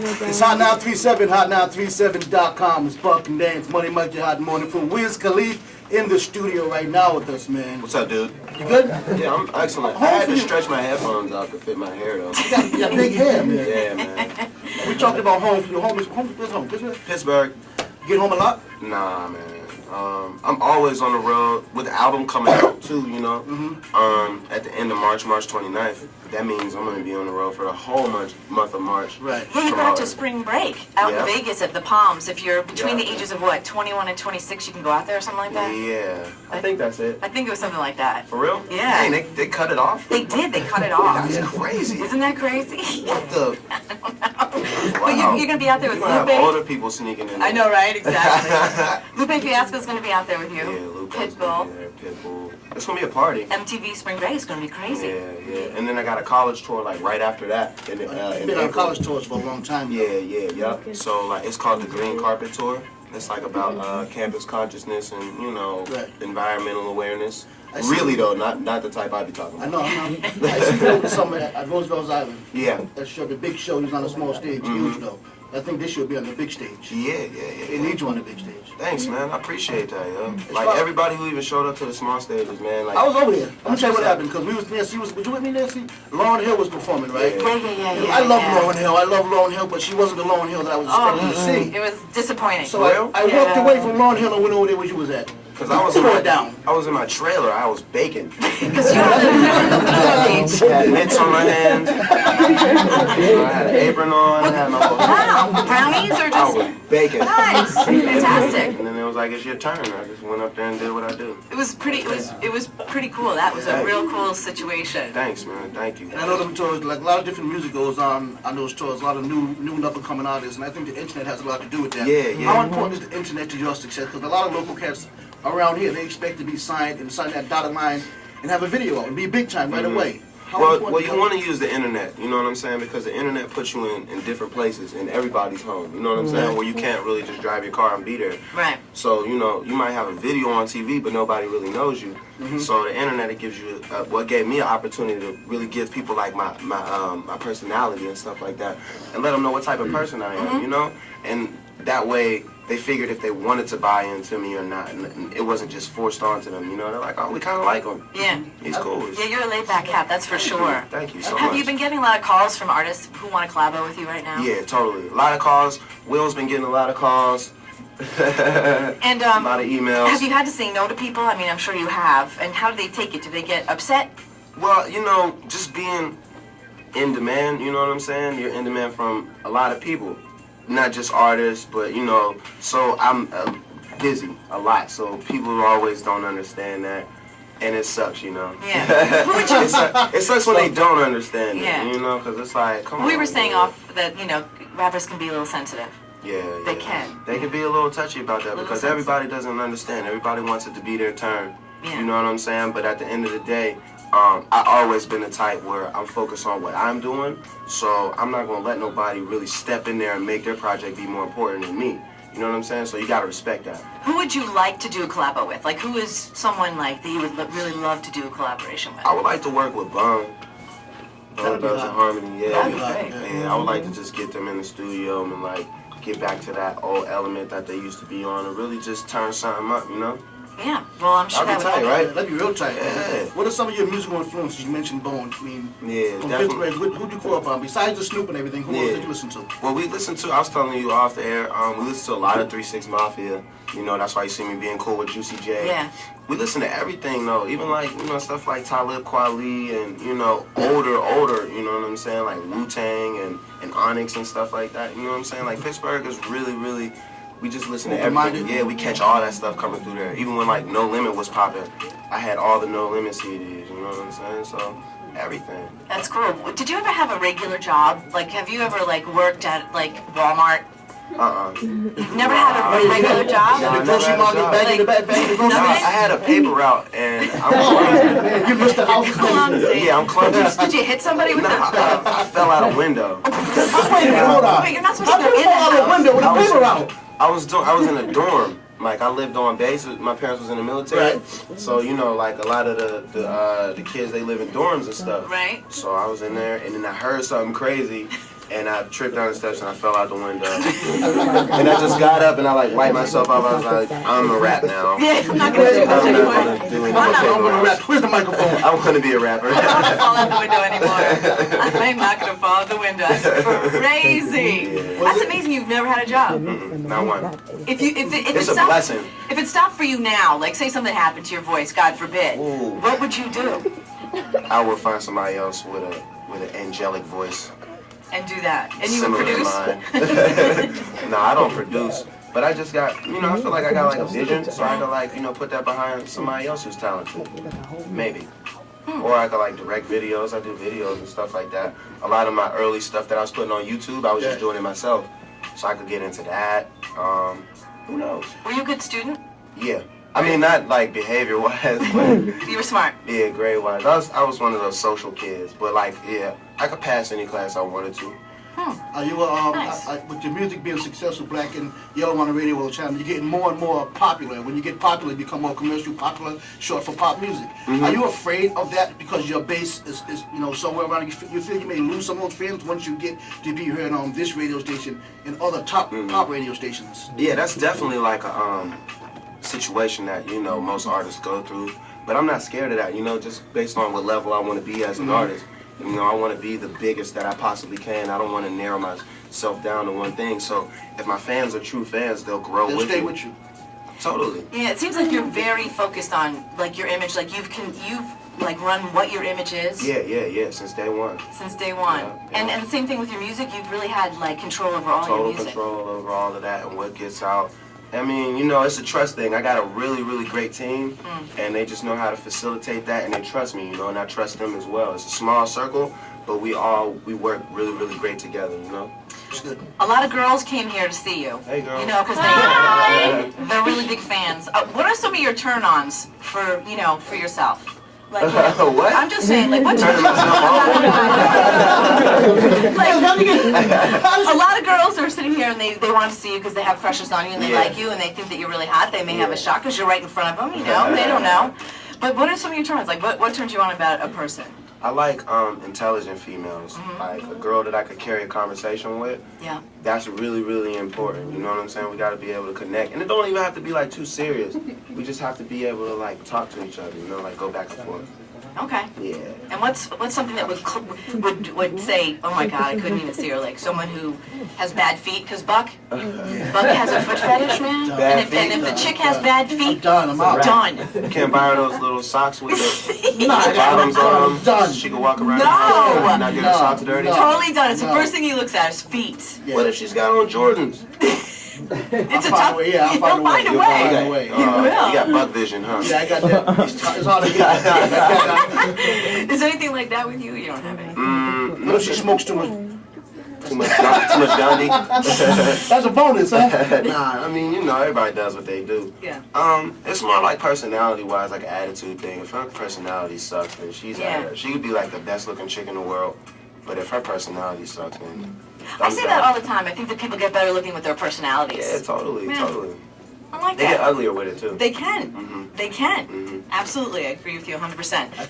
It's Hot 937, hot937.com. It's Buck and Dance, Money Monkey Hot Morning for Wiz Khalifa in the studio right now with us, man. What's up, dude? You good? Yeah, I'm excellent. I had to stretch my headphones out to fit my hair, though. You got big hair, man. Yeah, man. We talked about home. Your home is Pittsburgh? Pittsburgh. You get home a lot? Nah, man. I'm always on the road with the album coming out, too, you know. At the end of March 29th. That means I'm going to be on the road for the whole month of March. Right. Yeah, you go out to spring break out in Vegas at the Palms. If you're between the ages of, what, 21 and 26, you can go out there or something like that? Yeah. I think that's it. I think it was something like that. For real? Yeah. Dang, they cut it off? They did. They cut it off. That's crazy. Isn't that crazy? What the? But you're going to be out there with You're gonna Lupe. have older people sneaking in there. I know, right? Exactly. Lupe Fiasco's going to be out there with you. Yeah, Lupe's Pitbull. gonna be there. Pitbull. It's going to be a party. MTV Spring Break is going to be crazy. Yeah. And then I got a college tour like right after that. In You've been on college tours for a long time. Yeah. So like it's called the Green Carpet Tour. It's like about campus consciousness and environmental awareness. Really though, not the type I be talking about. I know. I see you with some at Roosevelt's Island. Yeah. That show, the big show, he was on a small stage, huge though. I think this should be on the big stage. Yeah. They need you on the big stage. Thanks, man. I appreciate that, yo. Like everybody who even showed up to the small stages, man. Like I was over there. Let me tell you what happened because we was Nancy. Was you with me, Nancy? Lauren Hill was performing, right? Yeah. I love Lauren Hill. I love Lauren Hill, but she wasn't the Lauren Hill that I was expecting to see. It was disappointing. So I walked away from Lauren Hill and went over there where you was at. Cause I was in my trailer. I was baking. Because you're on the beach. Had mitts on my hands. I had an apron on. I had my Wow, brownies or I just was baking. nice, fantastic. And then it was like, it's your turn. I just went up there and did what I do. It was pretty cool. That was a real cool situation. Thanks, man. Thank you. And I know them tours, like a lot of different music goes on those tours. A lot of new and up and coming artists, and I think the internet has a lot to do with that. Yeah. How important is the internet to your success? Because a lot of local cats around here, they expect to be signed and sign that dotted line and have a video and be big time right away. Well, you want to use the internet, you know what I'm saying? Because the internet puts you in different places in everybody's home, you know what I'm saying? Where you can't really just drive your car and be there. Right. So, you might have a video on TV, but nobody really knows you. So the internet, it gives you, what gave me an opportunity to really give people like my personality and stuff like that, and let them know what type of person I am, you know? And that way, they figured if they wanted to buy into me or not, and it wasn't just forced onto them, you know? They're like, oh, we kind of like him. Yeah. He's cool. Yeah, you're a laid-back cat, that's for sure. Thank you so much. Have you been getting a lot of calls from artists who want to collabo with you right now? Yeah, totally. A lot of calls. Will's been getting a lot of calls. And a lot of emails. Have you had to say no to people? I mean, I'm sure you have. And how do they take it? Do they get upset? Well, just being in demand, you know what I'm saying? You're in demand from a lot of people. Not just artists, but, so I'm busy a lot. So people always don't understand that. And it sucks, Yeah. Who would you... it sucks when they don't understand it, Yeah. because it's like, come on. We were saying off that, rappers can be a little sensitive. Yeah. They can. They can be a little touchy about that because everybody doesn't understand. Everybody wants it to be their turn. Yeah. You know what I'm saying? But at the end of the day, I always been the type where I'm focused on what I'm doing. So I'm not going to let nobody really step in there and make their project be more important than me. You know what I'm saying? So you got to respect that. Who would you like to do a collabo with? Like, who is someone like that you would really love to do a collaboration with? I would like to work with Bum. Bum Does and Harmony, yeah. That'd be great. Yeah, I would like to just get them in the studio and like get back to that old element that they used to be on and really just turn something up, Yeah, well, I'm sure That'd that be would tight, right? That'd be real tight. Yeah. What are some of your musical influences? You mentioned Bone. I mean, Yeah, from definitely. Pittsburgh, who'd you grow up on? Besides the Snoop and everything, who else did you listen to? Well, we listen to, I was telling you off the air, we listen to a lot of 3-6 Mafia. That's why you see me being cool with Juicy J. Yeah. We listen to everything, though. Even like, stuff like Talib Kweli and, older, you know what I'm saying? Like Wu-Tang and Onyx and stuff like that. You know what I'm saying? Like, Pittsburgh is really, really... We just listen to everything. Yeah, we catch all that stuff coming through there. Even when like No Limit was popping, I had all the No Limit CDs. You know what I'm saying? So everything. That's cool. Did you ever have a regular job? Like, have you ever worked at Walmart? You've never had a regular job? No, The grocery market, bag in the back, bag in the grocery I Nothing? had a paper route and I'm You missed the house. Clumsy. yeah, I'm clumsy. Did you hit somebody with I fell out a window. Wait a minute, hold on. Wait, you're not supposed How to do go you in the fall out the house. window with a paper out? I was in a dorm. Like I lived on base. My parents was in the military, Right. so like a lot of the kids they live in dorms and stuff. Right. So I was in there, and then I heard something crazy, and I tripped down the steps and I fell out the window. And I just got up and I like wiped myself off. I was like, I'm a rap now. Yeah, I'm not gonna do that I'm anymore. not gonna do anything. I'm not gonna rap. Where's the microphone? I want to be a rapper. I don't want to fall out the window anymore. I'm not gonna fall out the window. That's crazy. Yeah. That's amazing. You've never had a job. Not one. If It's it a stopped, blessing. if it stopped for you now, like say something happened to your voice, God forbid, Ooh. what would you do? I would find somebody else with an angelic voice. And do that. And you would Similar to produce? mine. No, I don't produce. But I just got, I feel like I got like a vision, so I could like, put that behind somebody else who's talented. Maybe. Or I could like direct videos. I do videos and stuff like that. A lot of my early stuff that I was putting on YouTube, I was just doing it myself. So I could get into that. Who knows? Were you a good student? Yeah. I mean, not like behavior-wise, but You were smart. yeah, grade-wise. I was one of those social kids, but like, yeah, I could pass any class I wanted to. Are you Nice. with your music being successful, Black and Yellow on the radio all the time, you're getting more and more popular. When you get popular, you become more commercial popular, short for pop music. Are you afraid of that because your base is somewhere around? You feel you may lose some of those fans once you get to be heard on this radio station and other top radio stations. Yeah, that's definitely like a situation that most artists go through. But I'm not scared of that. Just based on what level I want to be as an artist. I want to be the biggest that I possibly can. I don't want to narrow myself down to one thing. So if my fans are true fans, they'll grow They'll with stay you. with you. Totally. Yeah, it seems like you're very focused on like your image. Like you've like run what your image is. Yeah. Since day one. Since day one. Yeah. And the same thing with your music. You've really had like control over all your Total music. control over all of that and what gets out. I mean, it's a trust thing. I got a really, really great team, and they just know how to facilitate that, and they trust me, and I trust them as well. It's a small circle, but we work really, really great together, It's good. A lot of girls came here to see you. Hey, girl. Because they're really big fans. What are some of your turn-ons for yourself? Like, What? I'm just saying, like, what Turning myself a lot of girls are sitting here and they want to see you because they have crushes on you and they like you and they think that you're really hot. They may have a shot because you're right in front of them, they don't know. But what are some of your turns? Like, what turns you on about a person? I like intelligent females, like a girl that I could carry a conversation with. Yeah. That's really, really important. You know what I'm saying? We got to be able to connect, and it don't even have to be like too serious. We just have to be able to like talk to each other. Like go back and forth. Okay. Yeah. And what's something that would say, oh my God, I couldn't even see her, like someone who has bad feet, because Buck has a foot fetish, man. Bad And if the chick has bad feet, I'm out. done. You can't buy her those little socks with the Nah, bottoms on them. done. She can walk around No. and not get her socks dirty. No. Totally done. It's the first thing he looks at is feet. Yeah. What if she's got on Jordans? It's a I'll tough. find a way, yeah, I'll He'll find a find a way. way. Find a way. He will. You got buck vision, huh? Yeah, I got that. It's hard to get. Is there anything like that with you? You don't have any. No, she smokes too much. Too much Gandhi. That's a bonus, huh? Nah, I mean, everybody does what they do. Yeah. It's more like personality-wise, like an attitude thing. If her personality sucks, then she's Yeah. at it. She could be like the best-looking chick in the world, but if her personality sucks, then I say that all the time. I think that people get better looking with their personalities. Yeah, totally. I like They that. get uglier with it too. They can. They can. Absolutely. I agree with you 100%.